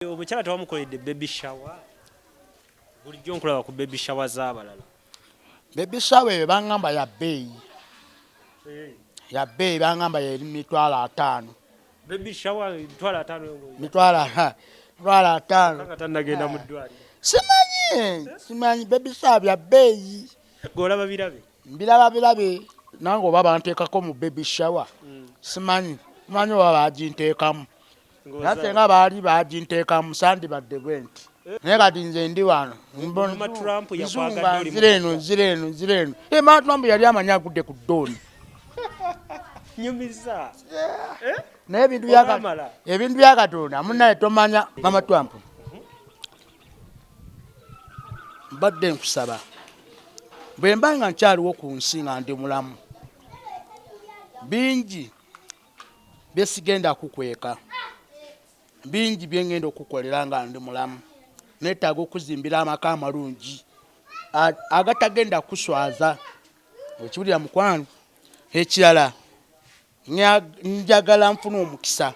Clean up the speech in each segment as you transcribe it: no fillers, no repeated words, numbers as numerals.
Omukyala tewamukoledde baby shower bulijjo nkulaba ku baby shower z'abalala. Baby shower eyo bangamba ya bbeeyi. Ya bbeeyi bangamba yeri $5,000. Baby shower $5,000. $5,000. Tannagenda mu ddwaliro. Simanyi baby shower ya bbeeyi. Golaba birabe. Birabe nange oba banteekako mu baby shower. Simanyi oba baginteekamu. Nate nga baali baginteekamu sandibadde bwenti. Naye kati nze ndi wano. Trump yakwagadde oli Zireno. Mama Trump yali amanyi agudde ku ddooni. Nyumiza. Naye ebintu bya Katonda munnaye tomanya. Mama Trump. Mbadde nkusaba. Bwe mba nga nkyaliwo ku nsi nga ndi mulamu. Bingi bye sigenda kukweka. Bingi bye ngenda okukolera nga ndi mulamu. Neetaaga okuzimbira amaka amalungi agatagenda kuswaza. Okiwulira mukwano. Ekirala njagala nfuna omukisa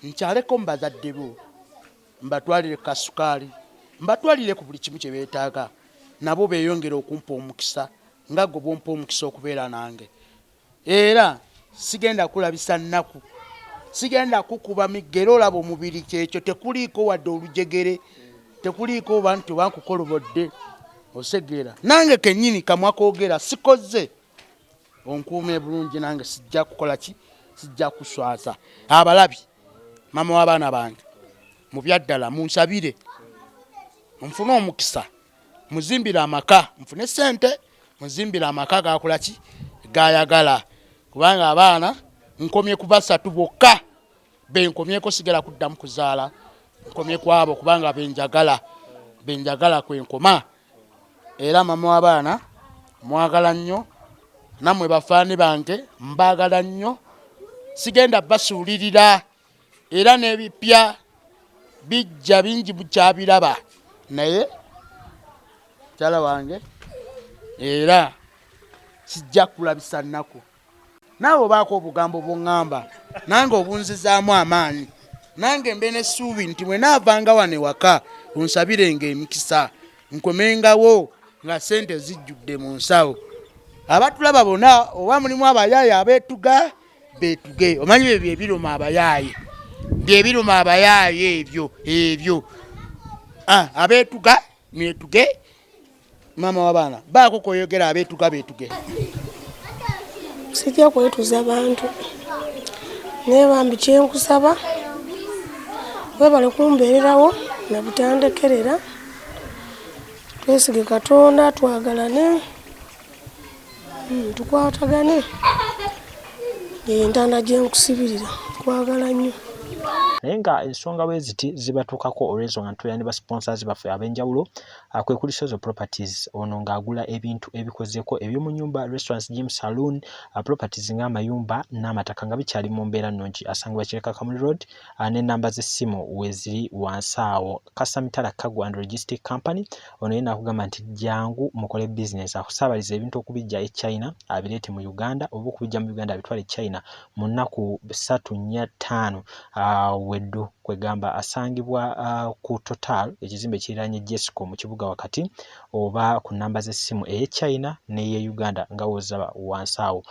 nkyaleko mu bazadde bo mbatwalire kasukaali mbatwalire ku buli kimu kye beetaaga nabo beeyongera okumpa omukisa nga gwe bompa omukisa okubeera nange. Era sigenda kulabisa nnaku, sigenda kukuba migero olaba omubiri kyekyo tekuliiko wadde olujegere, tekuliiko bantu bankukolobodde osegeera. Nange kennyini kamwa koogera sikoze onkuume bulungi nange sijja kukola ki, sijja kuswaza. Abalabi mama w'abaana bange mu byaddala munsabire nfune omukisa muzimbire amaka, nfune ssente muzimbire amaka gakola ki, gayagala. Kubanga abaana nkomye ku basatu bokka benkomyeko sigala kuddamu kuzaala, nkomye ku abo kubanga benjagala kwenkoma. Era mama w'abaana mwagala nnyo, nammwe bafaani bange mbaagala nnyo, sigenda basuulirira era n'ebipya bijja bingi bukyabiraba naye mukyala wange era sijja kulabisa nnaku. Naawe obaako obugambo bw'oŋŋamba nange obunzizaamu amaanyi, nange mbe n'essuubi nti bwe naavanga wano ewaka onsabirenga emikisa nkomengawo nga ssente zijjudde mu nsawo. Abatulaba bonna oba mulimu abayaaye abeetuga beetuge. Omanyi bye byebiruma abayaaye, byebiruma abayaaye ebyo abeetuga mwetuge. Mama w'abaana baako koyogera abeetuga beetuge. Sijja kwetuza bantu naye bambi kyenkusaba webale kumbeererawo na butandekerera, twesige Katonda, twagalane, tukwatagane. Entanda gye nkusibirira twagala nnyo. Naye nga ensonga bwe ziti zibatuukako olw'ensonga ntoya ne basponsors baffe ab'enjawulo kwe kuli Sozo Properties, ono ng'agula ebintu ebikozeeko eby'omu nnyumba, restaurants, gym, saloon, properties ng'amayumba n'amataka nga bikyali mu mbeera nnungi. Asangibwa Kireka Kamuli Road n'ennamba z'essimu weeziri wansi awo. Kasamitala Cargo and Logistic Company, ono yenna akugamba nti jangu mukole business, akusaabaliza ebintu okubijja e China abireete mu Uganda oba okubijja mu Uganda abitwale China mu nnaku 3-4 weddu kwegamba. Asangibwa ku Total ekizimbe kiriraanye Jesco mu kibuga wakati oba ku nnamba z'essimu eye China n'eye Uganda nga wozaba wansi awo.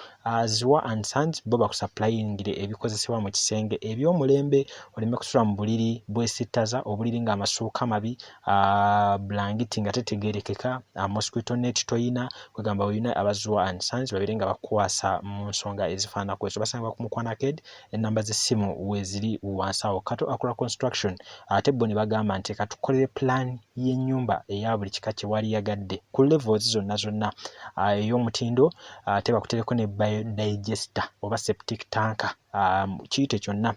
Ziwa and Sons bo bakusupplyingire ebikozesebwa mu kisenge eby'omulembe, oleme kusula mu buliri bwesittaza, obuliri ng'amasuuka mabi, blanketi nga tetegerekeka, mosquito net toyina, kwegamba oyina abaziwa and Sons babere nga bakwasa mu nsonga ezifaanako ezo. Basangibwa ku Mukwana Arcade, ennamba z'essimu weeziri wansi awo. Kato Akula Construction ate bo ne bagamba nti katukolere plan y'ennyumba eya buli kika kye wali yagadde ku levels zonna ey'omutindo, ate bakutereko ne biodigester oba septic tanker, kiyite kyonna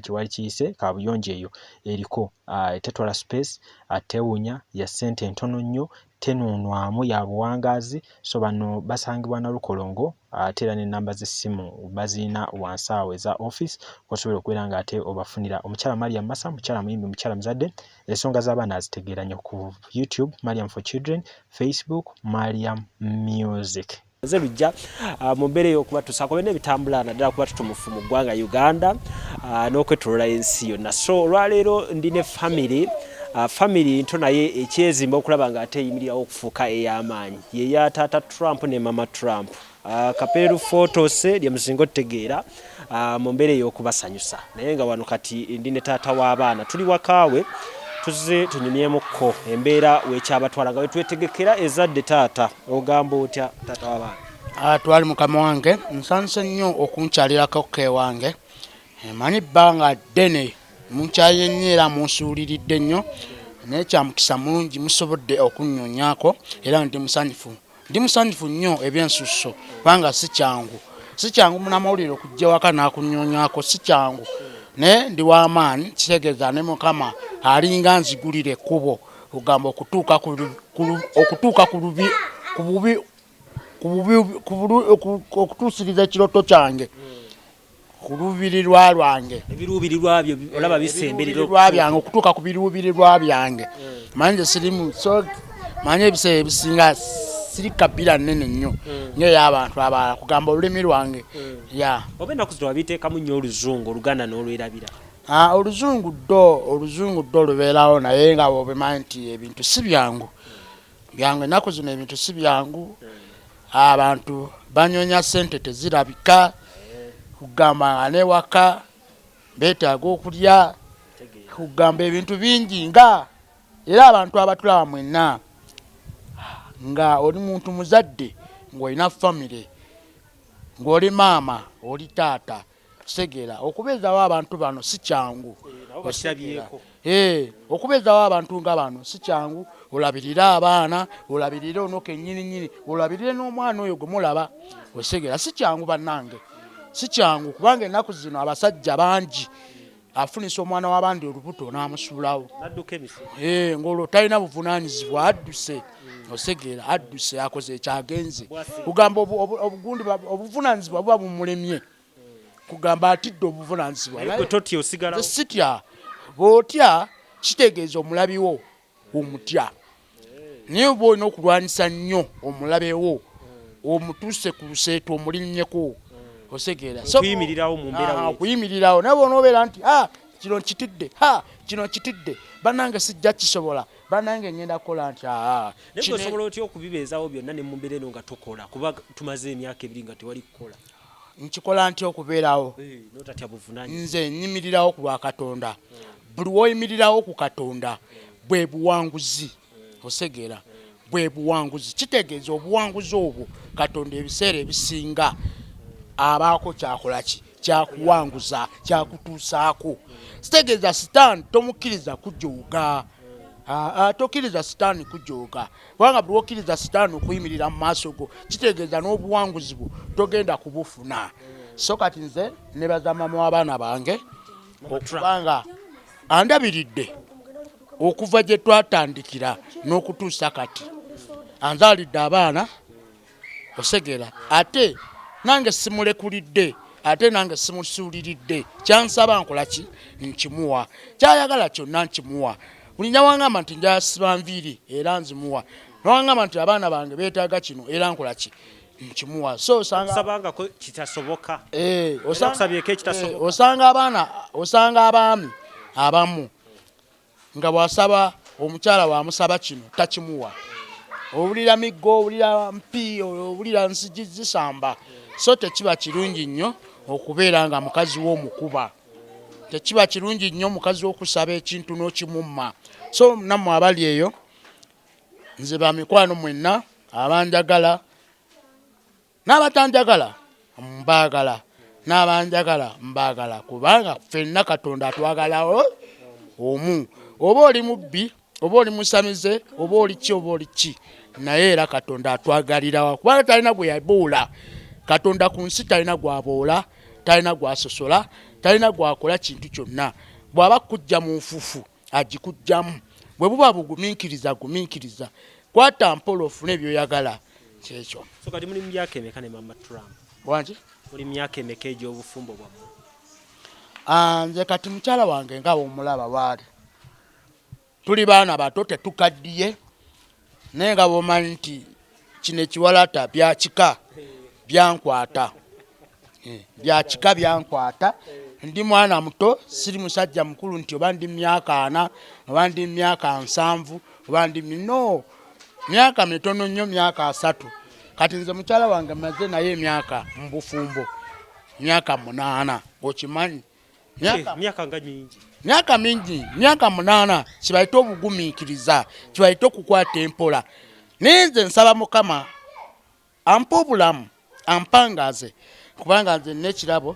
kye wali kiyise kabuyonjo eyo eriko, tetwala space, tewunya, ya ssente ntono nnyo, tenuunwamu, ya buwangaazi. So bano basangibwa na Lukolongo, ate era n'ennamba z'essimu bazina wansi awo eza office osobola okubeera nga ate obafunira. Omukyala Mariam Massa, mukyala muyimbi, mukyala muzadde. Ensonga z'abaana azitegeera nnyo ku YouTube Mariam for Children, Facebook Mariam Music. nze lujja mu mbeera y'okuba tusaako bene ebitambula naddala kuba tutumufu mu ggwanga Uganda n'okwetolola ensi yonna. So olwaleero ndi ne family nto naye ekyezimba okulaba nga ate eyimirirawo okufuuka ey'amaanyi yeya taata Trump ne mama Trump. Kapeeru photos lye musinga otegeera mu mbeera ey'okubasanyusa naye nga wano kati ndi ne taata w'abaana tuli wakaawe tuze tunyumyemukko embeera weekyabatwala nga wetwetegekera ezadde taata ogamba otya taata w'abaana. Twali mukama wange nsanse nnyo okunkyalirako ke wange manyi bbanga ddene munkyaye era munsuuliridde nnyo naye kyamukisa mulungi musobodde okunnyonyaako era ndi musanyufu nnyo ebyensusso kubanga si kyangu munamawulire okujja waka n'akunnyonyaako si kyangu naye ndi w'amaanyi kitegeeza ne mukama alinga nzigulire ekkubo kugamba okutuusiriza ekiroto kyange ku lubirirwa lwange ebiruubirirwa byo olaba bisemberera byange okutuuka ku biruubirirwa byange manyi nze sirimu so manyi ebiseera ebisinga siri kabira nnene nnyo ng'ey'abantu abalala kugamba olulimi lwange oba ennaku zino wabiteekamu nnyo oluzungu oluganda n'olwerabira. Oluzungu ddo lubeerawo naye nga bwobemanyi nti ebintu si byangu ennaku zino ebintu si byangu abantu banyonya ssente tezirabika kugamba nga n'ewaka beetaaga okulya kugamba ebintu bingi nga era abantu abatulaba mwenna nga oli muntu muzadde ng'olina famire ng'oli maama oli taata segera okubeezawo abantu bano si kyangu okubeezawo abantu nga bano si kyangu olabirira abaana olabirire ono kennyini olabirire n'omwana oyo gwe mulaba osegera si kyangu bannange si kyangu kubanga ennaku zino abasajja bangi afunisa omwana w'abandi olubuto n'amusuulawo ng'olwo talina buvunaanyizibwa adduse osegera adduse akoze ekyagenze kugamba obuvunaanyizibwa buba bumulemye kugamba atidde obuvunaanyizibwa sitya bw'otya kitegeeza omulabiwo omutya naye oba olina okulwanyisa nnyo omulabewo omutuuse ku luseeto omulinnyeko osegera okuyimirirawo naye bw'onoobeera nti kino kitidde bannange sijja kisobola bannange ngenda kukola nti naye osobola otya okubibeezawo byonna ne mu mbeera eno nga tokola kuba tumaze emyaka ebiri nga tewali kukola nkikola ntya okubeerawo nze nyimirirawo ku lwa Katonda buli woyimirirawo ku Katonda bwe buwanguzi osegera bwe buwanguzi kitegeeza obuwanguzi obwo Katonda ebiseera ebisinga abaako kyakolaki kyakuwanguza kyakutuusaako kitegeeza sitaani tomukkiriza kujooga tokkiriza sitaani kujooga kubanga buli wokkiriza sitaani okuyimirira mu maaso go kitegeeza n'obuwanguzi bwo togenda kubufuna so kati nze nebaza maama w'abaana bange okubanga andabiridde okuva gye twatandikira n'okutuusa kati anzaalidde abaana osegera ate nange simulekulidde ate nange simusuuliridde kyansaba nkolaki nkimuwa kyayagala kyonna nkimuwa buli nyawaŋŋamba nti njasiba nviiri era nzimuwa nawaŋŋamba nti abaana bange beetaaga kino era nkolaki nkimuwa so osabangako kitasoboka osanga abaami abamu nga bw'asaba omukyala wamusaba kino takimuwa owulira miggo owulira mpi owulira nsigi zisamba so tekiba kirungi nnyo okubeera nga mukazi w'omukuba tekiba kirungi nnyo mukazi w'okusaba ekintu n'okimumma so nammwe abali eyo nze ba mikwano mwenna abanjagala n'abatanjagala mbaagala n'abanjagala mbaagala kubanga ffenna Katonda atwagalawo omu oba oli mubbi oba oli musamize oba oli ki naye era Katonda atwagalirawo kubanga talina gwe yabuula Katonda ku nsi talina gwaboola talina gwasosola talina gwakola kintu kyonna bw'aba kujja mu nfufu agikujjamu bwe buba bugumiikiriza kwata mpola ofune ebyoyagala kyekyo. So kati muli myaka emeka ne mama Trump? Wangi? Muli myaka emeka egy'obufumbo bwammwe? Nze kati mukyala wange nga omulaba baali tuli baana bato tetukaddiye naye nga bwomanyi nti kino ekiwalata byakika byankwata bya kika byankwata ndi mwana muto siri musajja mukulu nti oba ndi myaka 4 oba ndi myaka 7 oba ndi no myaka mitono nnyo myaka 3 kati nze mukyala wange maze naye emyaka mbufumbo myaka 8 okimanyi myaka mingi myaka 8 kibaita obugumiikiriza kibaita okukwata empola nenze nsaba mukama ampa obulamu ampangaze kubanga nze nekirabo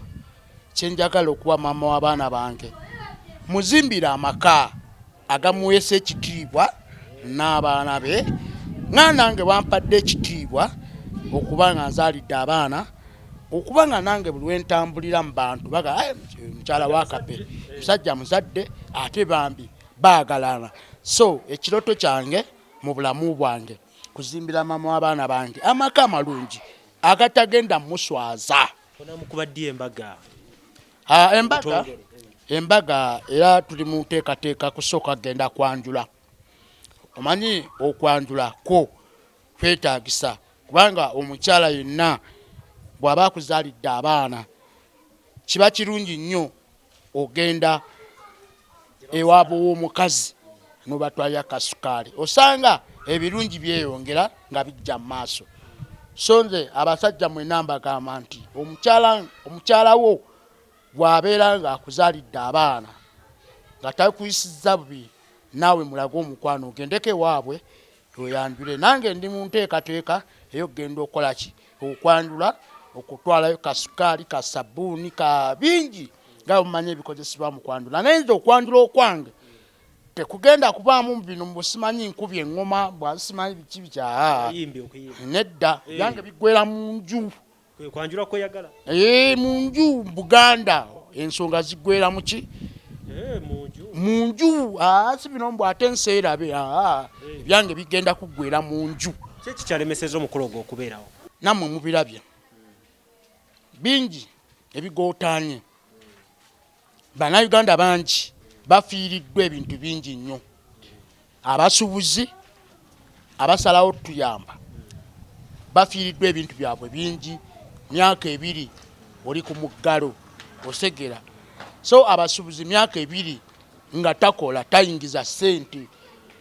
kyenjagala okuwa mama w'abaana bange muzimbira amaka agamuweesa ekitiibwa n'abaana be nga nange wampadde ekitiibwa okuba nga nzaalidde abaana okuba nga nange buli wentambulira mu bantu baga mukyala wakape musajja muzadde ate bambi baagalana so ekiroto kyange mu bulamu bwange kuzimbira mama w'abaana bange amaka amalungi agatagenda muswaza onamukubadde embaga era tuli mu nteekateeka kusooka genda kwanjula omanyi okwanjula ko kwetaagisa kubanga omukyala yenna bw'aba akuzaalidde abaana kiba kirungi nnyo ogenda ewaabwe w'omukazi n'obatwalira kasukaali osanga ebirungi byeyongera nga bijja mu maaso so nze abasajja mwenna mbagamba nti omukyala wo bw'abeera ng'akuzaalidde abaana nga takuyisizza bubi naawe mulaga omukwano ogendeko ewaabwe oyanjule nange ndi mu nteekateeka ey'okugenda okukola ki okwanjula okutwalayo kasukaali ka sabbuuni ka bingi nga mumanyi ebikozesebwa mu kwanjula naye nze okwanjula okwange tekugenda kubaamu bino mbusimanyi nkubye eŋŋoma bwasimanyi biki bikya nedda byange biggwera mu nju mu nju Buganda ensonga ziggwera mu ki mu nju si bino mbw ate nseerabe byange bigenda kuggwera mu nju kiki kyalemeseza omukolo gwo okubeerawo nammwe mubirabye bingi ebigootaanye bannayuganda bangi bafiiriddwa ebintu bingi nnyo abasuubuzi abasalawo tuyamba bafiiriddwa ebintu byabwe bingi myaka 2 oli ku muggalo osegera so abasuubuzi myaka 2 nga takola tayingiza ssente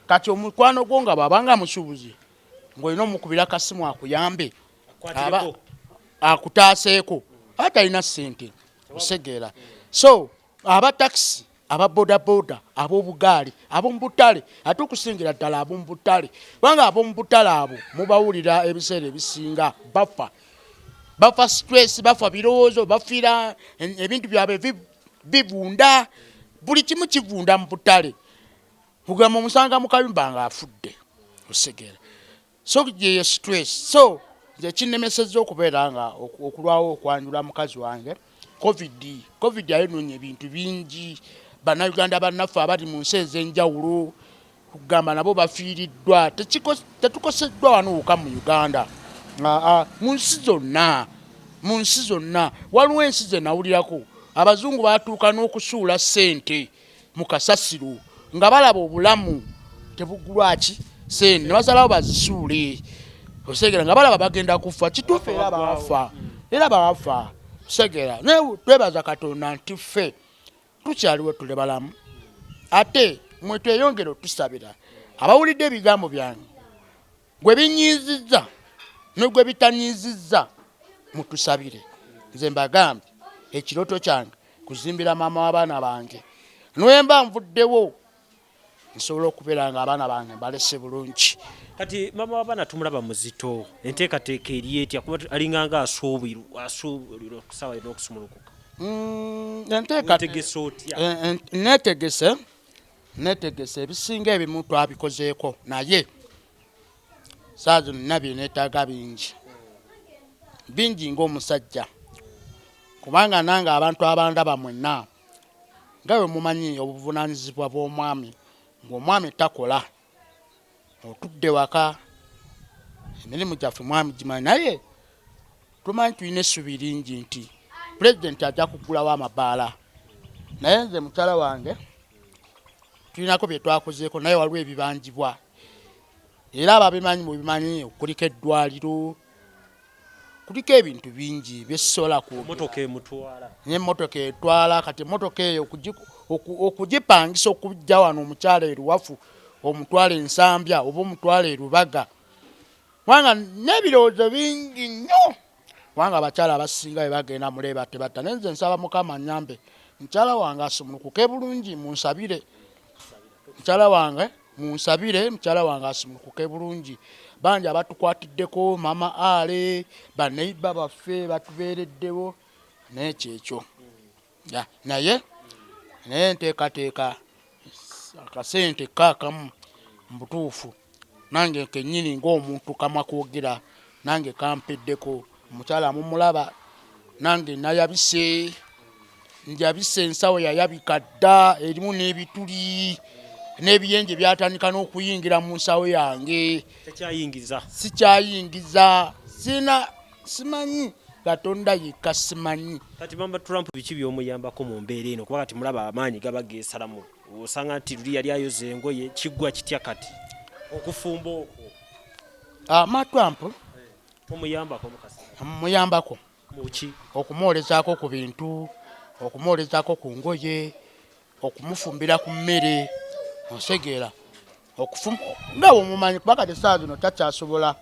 kati omukwano gwo nga bw'abanga musuubuzi ng'olina omukubira kasimu akuyambe akutaaseeko atalina ssente osegera so abatakisi ababodaboda ab'obugaali ab'omubutale ate okusingira ddala ab'omubutale kubanga ab'omubutale abo mubawulira ebiseera ebisinga bafa stress bafa birowoozo bafiira ebintu byabwe bivunda buli kimu kivunda mu butale kugamba omusanga mu kayumba nga afudde osegera so yeyo stress so nze kinnemesezza okubeera nga okulwawo okwanjula mukazi wange covid ayononye ebintu bingi bannayuganda bannaffe abali mu nsi ez'enjawulo kugamba nabo bafiiriddwa tetukoseddwa wano wokka mu Uganda mu nsi zonna waliwo ensi ze nawulirako abazungu batuuka n'okusuula ssente mu kasasiro nga balaba obulamu tebugulwaki sente ne basalawo bazisuule osegera nga balaba bagenda kufa kituufu era bafa osegera naye twebaza Katonda nti ffe tukyaliwo tule balamu ate mwe tweyongera otusabira abawulidde ebigambo byange gwe binyiizizza ne gwe bitanyiizizza mutusabire nze mbagambye ekiroto kyange kuzimbira maama w'abaana bange nwemba nvuddewo nsobola okubeera nga abaana bange balese bulungi kati maama w'abaana tumulaba muzito enteekateeka eri etya kuba alinganga asuubirwa okusaawa n'okusumulukuka netegese ebisinga ebimu twabikozeeko naye saa zino nina byeneetaaga bingi ng'omusajja kubanga nange abantu abandaba mwenna nga bwe mumanyi obuvunaanyizibwa bw'omwami ng'omwami takola otudde waka emirimu gyaffe mwami gimanyi naye tumanyi tulina essubi lingi nti pulezidenti ajja kugulawo amabaala naye nze mukyala wange tulinako bye twakozeeko naye waliwo ebibanjibwa era ababimanyi mubimanyi okuliko eddwaliro kuliko ebintu bingi byesobola motoka emutwala n'emmotoka etwala kati emmotoka eyo okugipangisa okujja wano omukyala eruwafu omutwala ensambya oba omutwala erubaga wanga n'ebirowoozo bingi nnyo wanga abakyala abasinga bwe bagenda muleeba tebatta naye nze nsaba Mukama nnyambe mukyala wange asumulukuke bulungi munsabire mukyala wange asumulukuke bulungi bangi abatukwatiddeko mama ale baneiba baffe batubeereddewo n'ekyekyo naye nteekateeka akasente kaakamu mbutuufu nange kennyini ng'omuntu kamwa kwogera nange kampeddeko omukyala mumulaba nange nayabise njabise ensawo yayabika dda erimu n'ebituli n'ebiyenje byatandika n'okuyingira mu nsawo yange sikyayingiza simanyi Katonda yekka simanyi kati Mama Trump biki byomuyambako mu mbeera eno kuba kati mulaba amaanyi gaba geesalamu osanga nti luli yali ayoza engoye kiggwa kitya kati okufumba okwo Mama Trump omuyambako mukasi muyambako muki okumwolezaako ku bintu okumwolezaako ku ngoye okumufumbira ku mmere osegeera nga bwemumanyi kuba kati essaawa zino takyasobola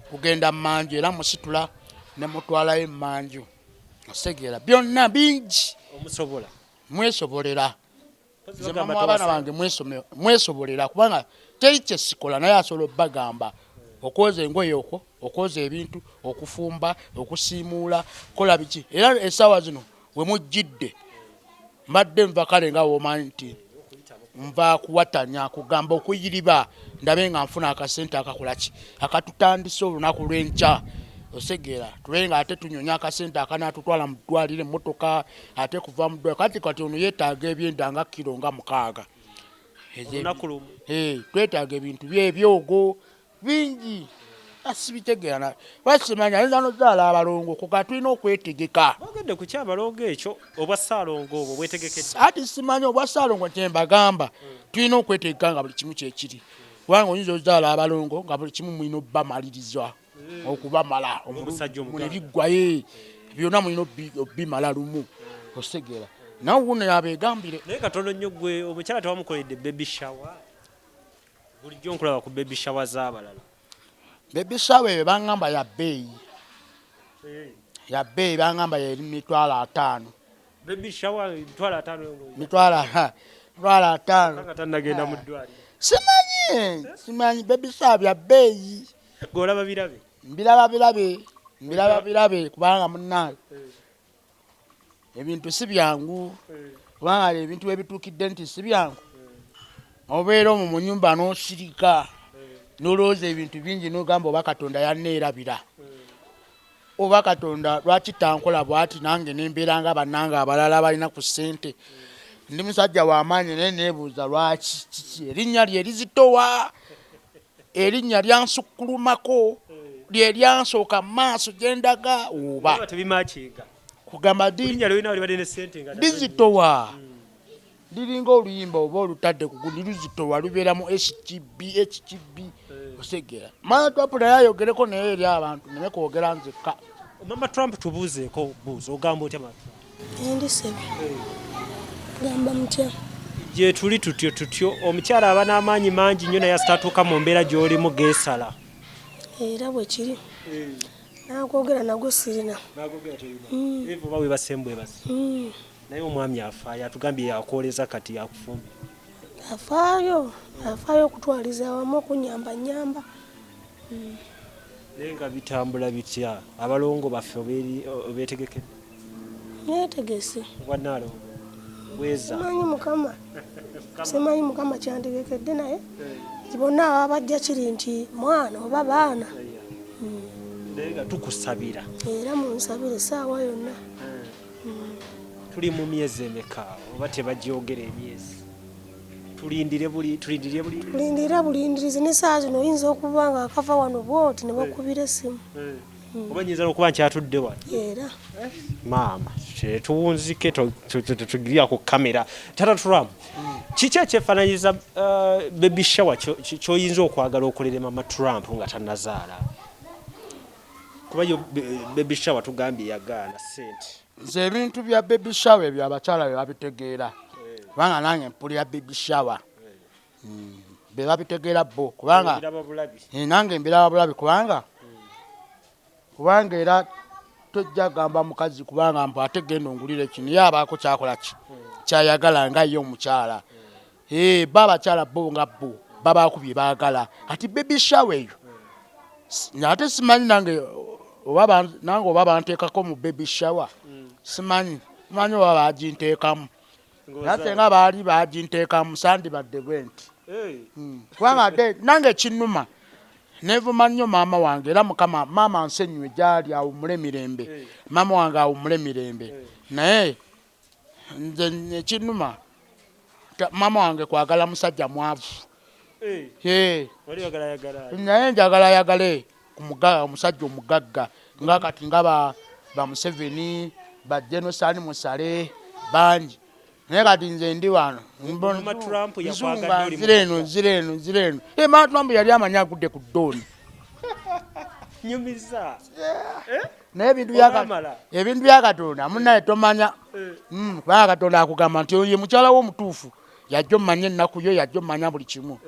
kugenda mu manju era musitula ne mutwalayo emanju osegeera byonna bingi omusobola mwesobolera nze mama abaana bange mwesobolera kubanga teri kyesikola naye asobola obbagamba okwoza engoye okwo okwoza ebintu okufumba okusiimuula kola biki era essaawa zino we mujjidde mbadde nva kale nga womanyi nti nva kuwatanya kugamba okuyiriba ndabe nga nfuna akasente akakolaki akatutandisa olunaku lw'enkya osegeera tube nga ate tunyonya akasente akanaatutwala mu ddwaliro emmotoka ate kuva mu ddwaliro kati ono yeetaaga ebyenda nga kiro nga 6 twetaaga ebintu byebyogo bingi asibitegeera wasimanya ayinza nozaala abalongo kuga tulina okwetegeka ogende ku kyabalongo ekyo obwa ssaalongo obwo bwetegekedde ati simanyi obwa ssaalongo kyembagamba tulina okwetegeka nga buli kimu kyekiri kubanga oyinza ozaala abalongo nga buli kimu mulina obbamalirizwa okubamala omulumune biggwaye byonna mulina obbimala lumu osegeera nawe wuno yabegambire naye katono nnyo gwe omukyala tewamukoledde baby shower bulijjo nkulaba ku baby shower z'abalala baby shower eyo bangamba ya bbeeyi bangamba yeri $5,000 baby shower $5,000 nga tannagenda mu ddwaliro simanyi baby shower bya bbeeyi golaba birabe mbiraba kubanga munnange ebintu si byangu kubanga ebintu ebituukidde nti si byangu obeera omwo mu nnyumba n'osirika n'olowooza ebintu bingi n'ogamba oba Katonda yanneerabira oba Katonda lwaki tankola bw'ati nange nembeera nga bannange abalala balina ku ssente ndi musajja w'amaanyi naye neebuuza lwaki kiki erinnya lye lizitowa erinnya lyansukkulumako lye lyansooka mu maaso gye ndaga oba kugamba lizitowa liringa oluyimba oba olutadde ku gundi luzitowa lubeera mu HGB osegeera Mama Trump naye ayogereko naye eri abantu naye kwogera nzekka Mama Trump tubuuzeeko buuza ogamba otya endisebe gamba mutya gye tuli tutyo omukyala aba n'amaanyi mangi nnyo naye asitatuuka mu mbeera gy'olimu geesala era bwe kiri nakwogera nagwo sirina evo bawe basembwe basi naye omwami afaayo atugambye yakwoleza kati yakufumbi afaayo okutwaliza awamu okunyamba naye nga bitambula bitya abalongo baffe obeetegekedde neetegese wannaalongo bweza simanyi mukama kyantegekedde naye bonna aba bajja kiri nti mwana oba baana naye nga tukusabira era munsabire essaawa yonna tuli mu myezi emeka oba tebagyogera emyezi tulindire bulindirizi n'essaawa zino oyinza okuba nga akava wano bwoti ne bakubira essimu oba nyinza n'okuba nkyatudde wano era maama tuwunzike tugirya ku kamera Tata Trump kiki ekyefaananyiza baby shower kyoyinza okwagala okolere Mama Trump nga tannazaala kuba yo baby shower tugambye yagaana sente nze ebintu bya baby shower ebyo abakyala be babitegeera kubanga nange mpulira baby shower be babitegeera bo kubanga nange mbiraba bulabi kubanga era tojja gamba mukazi kubanga mbu ate genda ongulire kino ye abaako kyakola ki kyayagala nga ye omukyala babakyala bo nga bo babakubye baagala ati baby shower eyo ate simanyi nange oba banteekako mu baby shower simanyi oba baginteekamu nate nga baali baginteekamu sandibadde bwenti kubanga ate nange kinnuma nevuma nnyo maama wange era mukama maama nsenywe gyali awummule mirembe maama wange awummule mirembe naye nze ekinnuma maama wange kwagala musajja mwavu naye njagala yagale omusajja omugagga nga kati nga ba Museveni ba Jenosani Musale bangi naye kati nze ndi wano nzireno Mama Trump yali amanya agudde ku ddooni nyumiza naye ebintu bya Katonda munnaye tomanya kubanga Katonda akugamba nti ye mukyala w'omutuufu yajja omanya ennaku yo yajja omanya buli kimu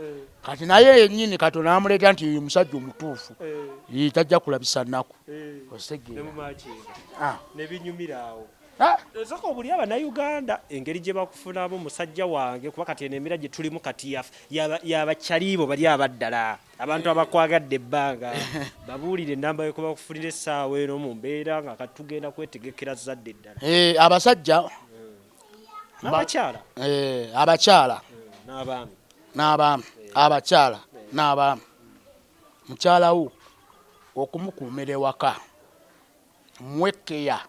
kati naye yennyini Katonda amuleeta nti ye musajja omutuufu tajja kulabisa nnaku osegeera nebinyumiraawo soko buli Abannayuganda engeri gye bakufunamu musajja wange kuba kati enemera gye tulimu kati yabakyalibo bali abaddala abantu abakwagadde ebbanga babuulire enamba yo kuba kufunira essaawa eno mu mbeera nga kati tugenda kwetegekera zadde eddala abasajja abakyala n'abaami abakyala n'abaami mukyalawo okumukuumira ewaka mwekeya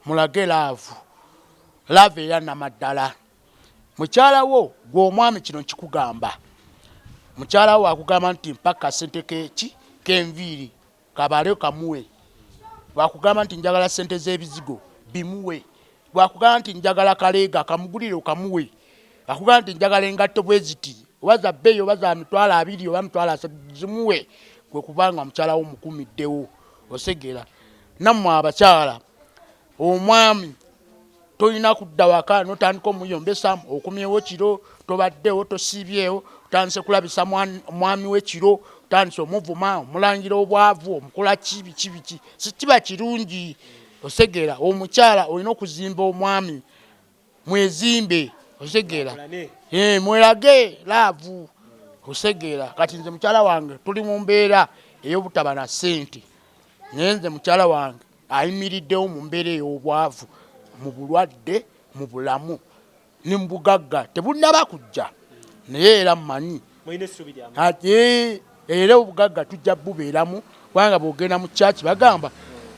mulage laavu era namaddala mukyalawo gw'omwami kino kikugamba mukyalawo akugamba nti mpaka sente k'enviiri kabale kamuwe wakugamba nti njagala sente z'ebizigo bimuwe wakugamba nti njagala kaleega kamugulire kamuwe wakugamba nti njagala engatto bwe ziti oba za bbeeyi oba za mitwalo 2 oba mitwalo 3 zimuwe kwe kubanga mukyalawo mukumiddewo osegera nammwe abakyala omwami tolina kudda waka notandika omuyombesamu okumyewo kiro tobaddewo tosiibyewo otandise kulabisa mwami w'ekiro otandise omuvuma omulangira obwavu omukola biki sikiba kirungi osegera omukyala olina okuzimba omwami mwezimbe osegera mwerage laavu osegera kati nze mukyala wange tuli mu mbeera ey'obutaba na ssente naye nze mukyala wange ayimiriddewo mu mbeera ey'obwavu mu bulwadde mu bulamu ne mu bugagga tebunnaba kujja naye era mmanyi era obugagga tujja bubeeramu kubanga bw'ogenda mu kyaki bagamba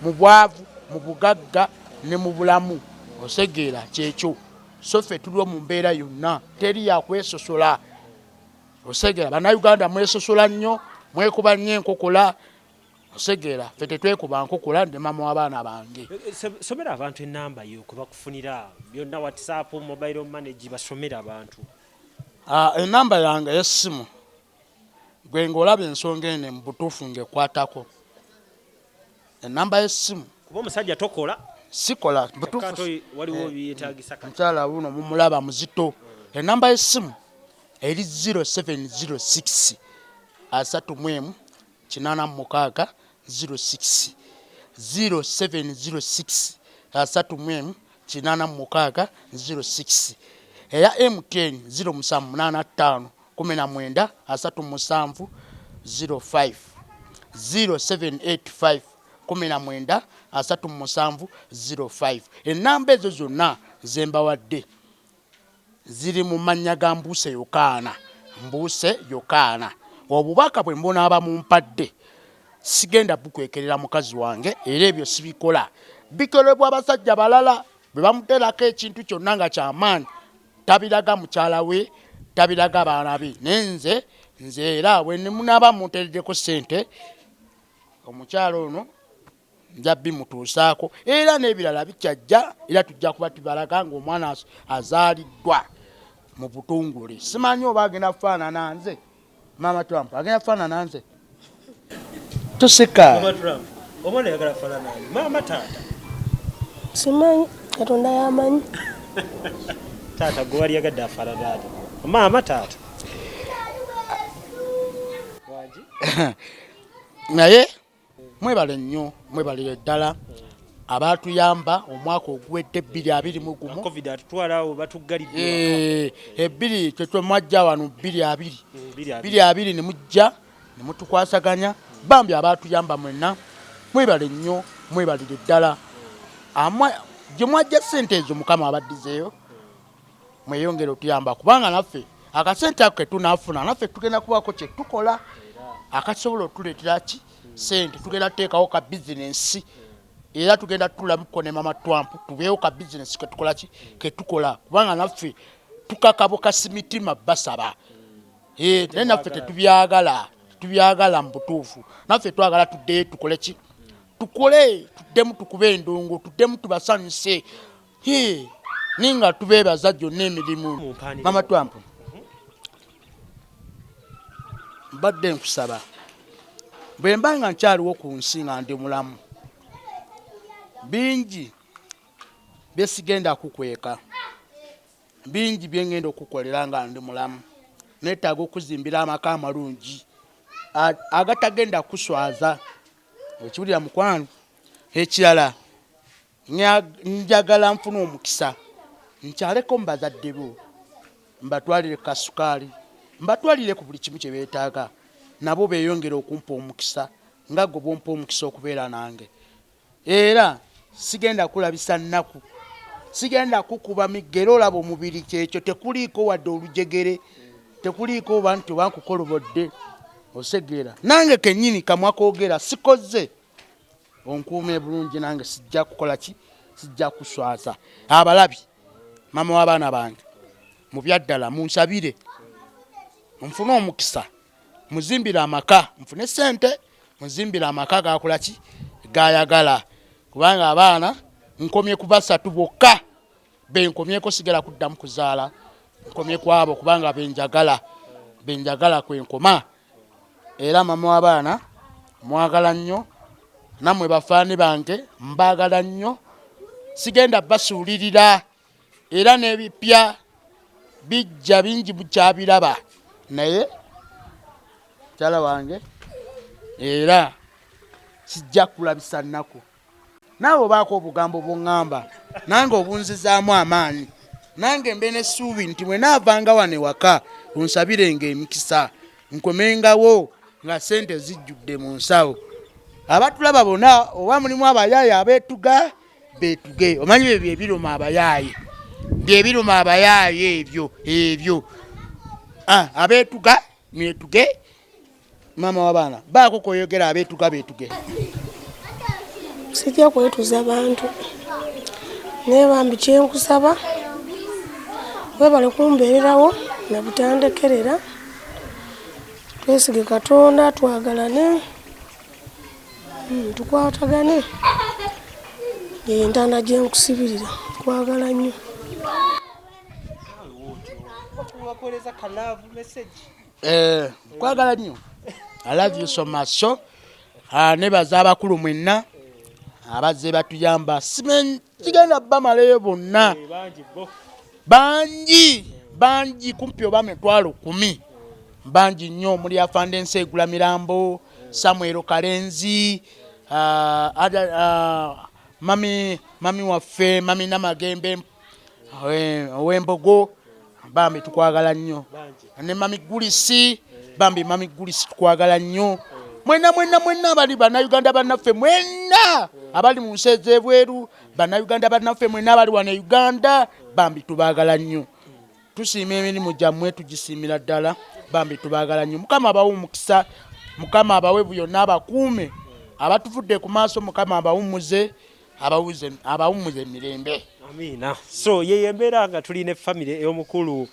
mu bwavu mu bugagga ne mu bulamu osegeera kyekyo so ffe tuli mu mbeera yonna teri yakwesosola osegeera bannayuganda mwesosola nnyo mwekuba nnyo enkokola osegera ffe tetwekuba nkokola ndi mama w'abaana bange somera abantu enamba yo kuba kufunira byonna WhatsApp mobile money basomera abantu enamba yange y'essimu gwe ng'olaba ensonga ene mu butuufu ng'ekwatako enamba y'essimu kuba omusajja tokola sikola butuufu waliwo byetaagisa kati mukyala buno mumulaba muzito enamba y'essimu eri 0706 asatu kinana mukaaga 06 0706 asatu kinana mukaaga 06 eya M10 0785 19 asatu musanvu 05 0785 19 asatu musanvu 05 enamba ezo zonna zembawadde ziri mu mannya ga Mbuuse Yokaana obubaka bwe mbona abamumpadde sigenda bukwekerera mukazi wange era ebyo sibikola bikolebwa abasajja balala bwe bamuterako ekintu kyonna nga kyamaanyi tabiraga mukyala we tabiraga baana be nenze era bwe nemunaba muntereddeko ssente omukyalo ono nja bimutuusaako era n'ebirala bikyajja era tujja kuba tubalaga ng'omwana azaaliddwa mu butungule simanyi oba agenda kufaanana nze Mama Trump agenda kufaanana nze toseka omwana yagala faanana ani maama taata simanyi katonda yamanyi taata gwe wali yagadde afaanana ani maama taata wangi naye mwebale nnyo mwebalire ddala abatuyamba omwaka oguwedde 2021 covid atutwalawo batuggalidde ebbiri tetwemwajja wano 2020 ne mujja ne mutukwasaganya bambi abatuyamba mwenna mwebale nnyo mwebalire ddala gye mwajja ssente ezo mukama abaddizeeyo mweyongere otuyamba kubanga naffe akasente ako ketunaafuna naffe tugenda kubako kye tukola akasobola otuleetera ki sente tugenda teekawo ka bizinensi era tugenda tulamuko ne mama Trump tubeewo ka bizinensi ketukola ki ketukola kubanga naffe tukakabokasi mitima basaba naye naffe tetubyagala mu butuufu naffe twagala tuddeyo tukole ki tukole tuddemu tukube endongo tuddemu tubasanyuse ninga tubeebaza gyonna emirimu mama Trump mbadde nkusaba bwe mba nga nkyaliwo ku nsi nga ndi mulamu bingi byesigenda kukweka bingi byengenda okukolera nga ndi mulamu neetaaga okuzimbira amaka amalungi agatagenda kuswaza ekiwulira mukwano ekirala njagala nfuna omukisa nkyaleko mubazadde bo mbatwalire kasukaali mbatwalire ku buli kimu kye beetaaga nabo beeyongere okumpa omukisa nga gwe bompa omukisa okubeera nange era sigenda kulabisa nnaku sigenda kukuba migero olaba omubiri kyekyo tekuliiko wadde olujegere tekuliiko bantu bankukolobodde osegeera nange kennyini kamwakoogera sikoze onkuume bulungi nange sijja kukola ki sijja kuswaza abalabi mama w'abaana bange mu byaddala munsabire nfune omukisa muzimbire amaka nfune sente muzimbire amaka gakola ki gayagala kubanga abaana nkomye ku basatu bokka benkomyeko sigala kuddamu kuzaala nkomye ku abo kubanga benjagala kwenkoma era mama w'abaana mwagala nnyo namwe bafaani bange mbaagala nnyo sigenda basuulirira era n'ebipya bijja bingi bukyabiraba naye kyala wange era sijja kulabisa nnaku naawe obaako obugambo bw'oŋŋamba nange obunzizaamu amaanyi nange mbe n'essuubi nti bwe naavanga wano ewaka onsabirenga emikisa nkomengawo nga sente zijjudde mu nsawo abatulaba bonna oba mulimu abayaaye abeetuga beetuge omanyi bye byebiruma abayaaye byebiruma abayaaye ebyo abeetuga myetuge mama w'abaana baako koyogera abeetuga beetuge sijja kwetuza bantu naye bambi kyenkusaba webale kumbeererawo nabutandekerera twesige Katonda twagalane tukwatagane entanda gyenkusibirira twagala nnyo kwagala nnyo I love you so much so nebaza abakulu mwenna abazze batuyamba kigenda bamalayo bonna bangi kumpi oba 10,000 bangi nnyo omuli afande Nsegula Mirambo Samuel Kalenzi mami waffe mami Namagembe ow'Embogo bambi tukwagala nnyo ne mami Gulisi bambi mami Gulisi tukwagala nnyo mwenna abali bannayuganda bannaffe mwenna abali mu nsi ez'ebweru bannayuganda bannaffe mwenna abali wano Uganda bambi tubaagala nnyo tusiima emirimu gyammwe tugisiimira ddala bambi tubaagala nnyo mukama abawe omukisa mukama abawe byonna abakuume abatuvudde ku maaso mukama abawummuze emirembe Amina. So ye embeera nga tuline family ey'omukulu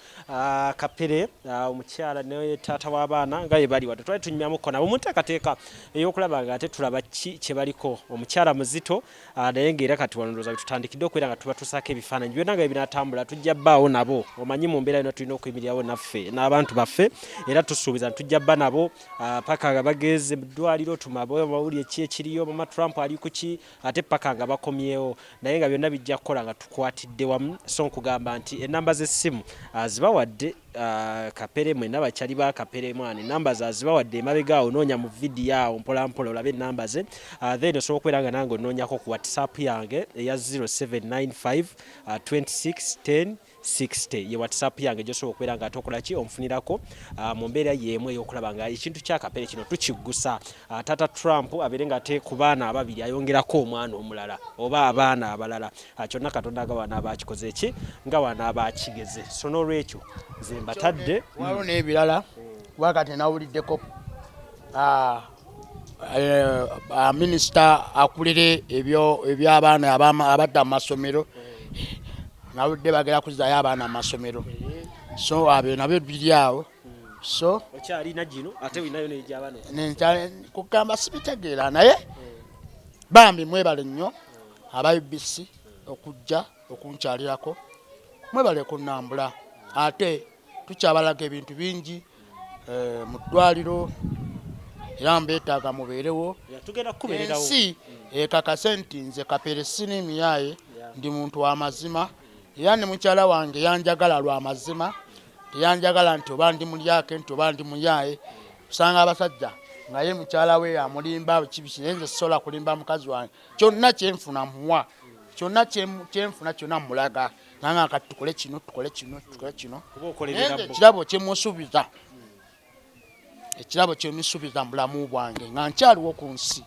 Kapere omukyala ne taata w'abaana nga ye bali wadde twali tunyumamuko nabo mu nteekateeka ey'okulaba nga ate tulaba ki kye baliko omukyala muzito naye ng'era kati walondooza tutandikidde okubeera nga tuba tusaako ebifaananyi byonna nga binatambula tujja bbaawo nabo omanyi mu mbeera yonna tulina okuyimirirawo naffe n'abantu baffe era tusuubiza tujja bba nabo paka nga bageze mu ddwaliro tumabe amawulire ki ekiriyo mama Trump ali ku ki ate paka nga bakomyewo naye nga byonna bijja kukola nga tukwatidde wamu so nkugamba nti enamba z'essimu zibawadde Kapere mwena bakyali ba Kapere mwana namba zazibawadde emabega awo noonya mu vidiyo awo mpola mpola olabe enamba ze then osobola okubeera nga nange onoonyako ku WhatsApp yange eya 0795 26 10 60 ye WhatsApp yange gyosobola okubeera nga ate okola ki onfunirako mu mbeera y'emu ey'okulaba nga ekintu kya Kapere kino tukiggusa taata Trump abeere nga ate ku baana ababiri ayongerako omwana omulala oba abaana abalala kyonna Katonda nga wana abakikoze ki nga wana abakigeze so n'olwekyo nze mbatadde waliwo n'ebirala wakati nawuliddeko minisita akulire eby'abaana abadde mu masomero nawulidde bagera kuzaayo abaana mu masomero so abyo nabyo biri awo so okyalina gino ate winayo n'egyabano kugamba sibitegeera naye bambi mwebale nnyo aba UBC okujja okunkyalirako mwebale kunnambula ate tukyabalaga ebintu bingi mu ddwaliro era mbeetaaga mubeerewo ensi ekakase nti nze Kapere sinimiyaye ndi muntu w'amazima era ne mukyala wange yanjagala lwa mazima teyanjagala nti oba ndi mulyake nti oba ndi muyaye usanga abasajja nga ye mukyala we amulimba kibikire nze sisobola kulimba mukazi wange kyonna kyenfuna muwa kyonna kyenfuna kyonna mulaga nanga kati tukole kino ekirabo kyemusuubiza ekirabo kyemusuubiza mu bulamu bwange nga nkyaliwo ku nsi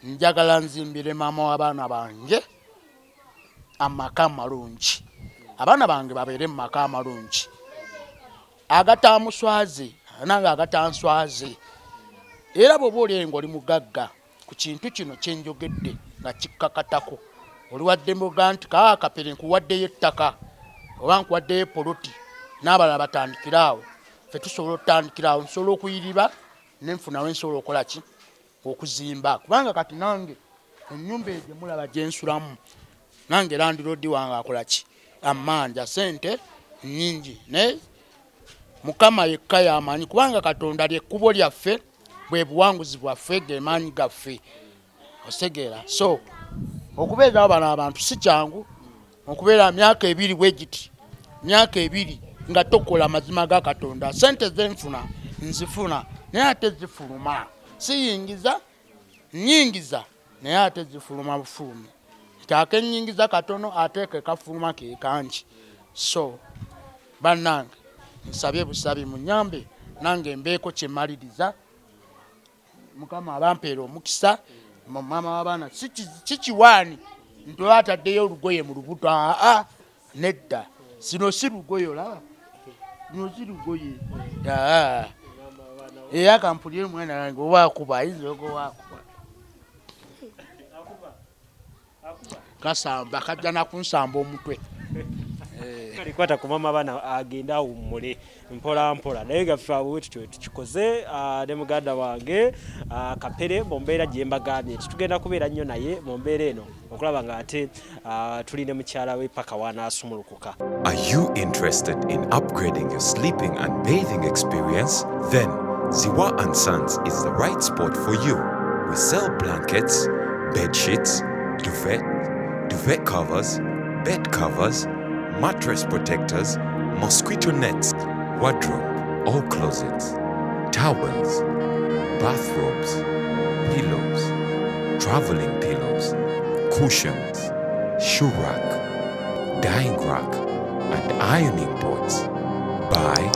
njagala nzimbire maama w'abaana bange amaka amalungi abaana bange babeere mu maka amalungi agatamuswaze nange agatanswaze era bw'oba oli ng'oli mugagga ku kintu kino kyenjogedde nga kikkakatako oli wadde mboga nti Kapere nkuwaddeyo ettaka oba nkuwaddeyo poloti n'abalala batandikiraawo ffe tusobola okutandikiraawo nsobola okuyiriba nenfunawo nsobola okukola ki okuzimba kubanga kati nange ennyumba egyo mulaba gyensulamu nange landiroodi wange akola ki amanja sente nnyingi naye Mukama yekka y'amanyi kubanga Katonda lyekkubo lyaffe bwe buwanguzi bwaffe ge maanyi gaffe osegeera so okubeerawo bano abantu si kyangu okubeera myaka 2 bwegiti myaka 2 nga tokola mazima ga Katonda sente zenfuna nzifuna naye ate zifuluma siyingiza nyingiza naye ate zifuluma bufulumi kyake nyingiza katono ate kekafuluma ke kanji so bannange nsabye busabi munyambe nange mbeeko kyemaliriza Mukama abampeera omukisa mama w'abaana kikiwaani nti ataddeyo olugoye mu lubuto nedda sino si lugoye olaba no si lugoye era kampulire mwana wange owakuba ayinza ogowakuba kasamba kajja nakunsamba omutwe kalikwata ku mama abaana agenda awummule mpola mpola naye nga ffe awo tutyo tukikoze ne muganda wange Kapere mu mbeera gye mbagambye nti tugenda kubeera nnyo naye mu mbeera eno okulaba nga ate tuli ne mukyala we paka wanaasumulukuka. Are you interested in upgrading your sleeping and bathing experience? Then Ziwa & Sons is the right spot for you. We sell blankets, bed sheets, duvet covers, bed covers, mattress protectors, mosquito nets, wardrobe or closets, towels, bathrobes, pillows, traveling pillows, cushions, shoe rack, dyeing rack, and ironing boards. Buy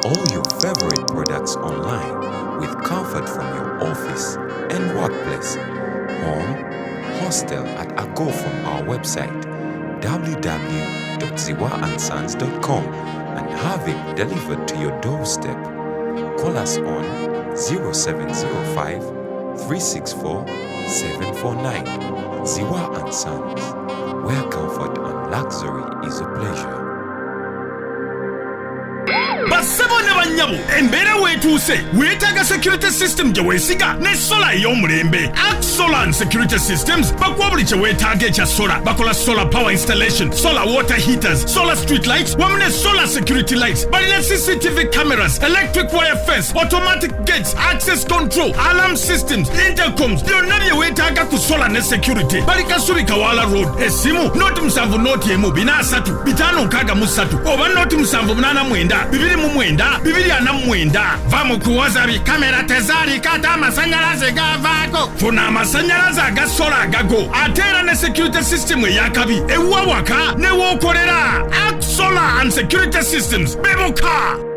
all your favorite products online with comfort from your office and workplace, home, hostel, or go from our website www.ziwaansons.com and have it delivered to your doorstep. Call us on 0705 364 749. Ziwa & Sons, where comfort and luxury is a pleasure. basebo ne banyabo embeera weetuuse weetaaga security system gye weesiga ne sola ey'omulembe. Solar Security Systems bakuwa buli kye weetaaga ekya sola. Bakola solar power installation, solar water heaters, solar street lights wamu ne solar security lights. Balina CCTV cameras, electric wire fence, automatic gates, access control, alarm systems, intercoms, byonna bye weetaaga ku solar ne security. Bali Kasubi Kawala Road. Esimu noti 7 noti emu 43 563 oba noti 789 249 249. Va mu kuwaza kamera tezaali kata amasanyalaze gavaako. Funa amasanyalaze aga sola agago ate era ne security system eyakabi ewuwa waka ne wookolera. Solar and Security Systems bebuka.